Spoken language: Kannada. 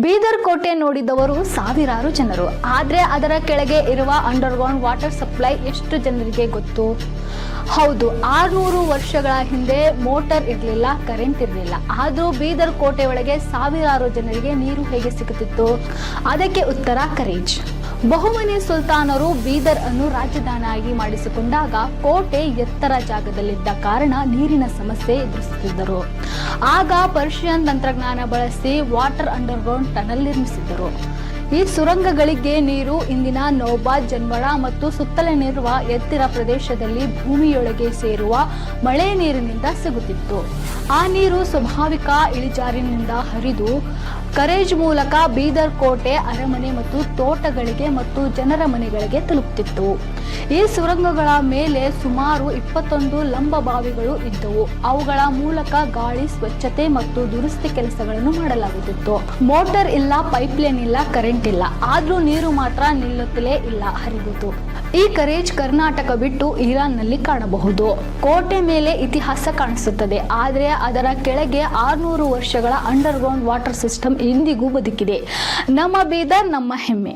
ಬೀದರ್ ಕೋಟೆ ನೋಡಿದವರು ಸಾವಿರಾರು ಜನರು. ಆದರೆ ಅದರ ಕೆಳಗೆ ಇರುವ ಅಂಡರ್ಗ್ರೌಂಡ್ ವಾಟರ್ ಸಪ್ಲೈ ಎಷ್ಟು ಜನರಿಗೆ ಗೊತ್ತು? ಹೌದು, 600 ವರ್ಷಗಳ ಹಿಂದೆ ಮೋಟಾರ್ ಇರಲಿಲ್ಲ, ಕರೆಂಟ್ ಇರಲಿಲ್ಲ. ಆದರೂ ಬೀದರ್ ಕೋಟೆ ಒಳಗೆ ಸಾವಿರಾರು ಜನರಿಗೆ ನೀರು ಹೇಗೆ ಸಿಗುತ್ತಿತ್ತು? ಅದಕ್ಕೆ ಉತ್ತರ ಕರೇಜ್. ಬಹುಮನಿ ಸುಲ್ತಾನರು ಬೀದರ್ ಅನ್ನು ರಾಜಧಾನಿಯಾಗಿ ಮಾಡಿಸಿಕೊಂಡಾಗ ಕೋಟೆ ಎತ್ತರ ಜಾಗದಲ್ಲಿದ್ದ ಕಾರಣ ನೀರಿನ ಸಮಸ್ಯೆ ಎದುರಿಸುತ್ತಿದ್ದರು. ಆಗ ಪರ್ಷಿಯನ್ ತಂತ್ರಜ್ಞಾನ ಬಳಸಿ ವಾಟರ್ ಅಂಡರ್ಗ್ರೌಂಡ್ ಟನಲ್ ನಿರ್ಮಿಸಿದ್ದರು. ಈ ಸುರಂಗಗಳಿಗೆ ನೀರು ಇಂದಿನ ನೌಬಾದ್, ಜನ್ವಡ ಮತ್ತು ಸುತ್ತಲಿರುವ ಎತ್ತರ ಪ್ರದೇಶದಲ್ಲಿ ಭೂಮಿಯೊಳಗೆ ಸೇರುವ ಮಳೆ ನೀರಿನಿಂದ ಸಿಗುತ್ತಿತ್ತು. ಆ ನೀರು ಸ್ವಾಭಾವಿಕ ಇಳಿಜಾರಿನಿಂದ ಹರಿದು ಕರೇಜ್ ಮೂಲಕ ಬೀದರ್ ಕೋಟೆ, ಅರಮನೆ ಮತ್ತು ತೋಟಗಳಿಗೆ ಮತ್ತು ಜನರ ಮನೆಗಳಿಗೆ ತಲುಪುತ್ತಿತ್ತು. ಈ ಸುರಂಗಗಳ ಮೇಲೆ ಸುಮಾರು 21 ಲಂಬ ಬಾವಿಗಳು ಇದ್ದವು. ಅವುಗಳ ಮೂಲಕ ಗಾಳಿ, ಸ್ವಚ್ಛತೆ ಮತ್ತು ದುರಸ್ತಿ ಕೆಲಸಗಳನ್ನು ಮಾಡಲಾಗುತ್ತಿತ್ತು. ಮೋಟಾರ್ ಇಲ್ಲ, ಪೈಪ್ಲೈನ್ ಇಲ್ಲ, ಕರೆಂಟ್ ಇಲ್ಲ. ಆದ್ರೂ ನೀರು ಮಾತ್ರ ನಿಲ್ಲುತ್ತಲೇ ಇಲ್ಲ, ಹರಿದಿತ್ತು. ಈ ಕರೇಜ್ ಕರ್ನಾಟಕ ಬಿಟ್ಟು ಇರಾನ್ನಲ್ಲಿ ಕಾಣಬಹುದು. ಕೋಟೆ ಮೇಲೆ ಇತಿಹಾಸ ಕಾಣಿಸುತ್ತದೆ, ಆದರೆ ಅದರ ಕೆಳಗೆ 600 ವರ್ಷಗಳ ಅಂಡರ್ಗ್ರೌಂಡ್ ವಾಟರ್ ಸಿಸ್ಟಮ್ ಇಂದಿಗೂ ಬದುಕಿದೆ. ನಮ್ಮ ಬೀದರ್ ನಮ್ಮ ಹೆಮ್ಮೆ.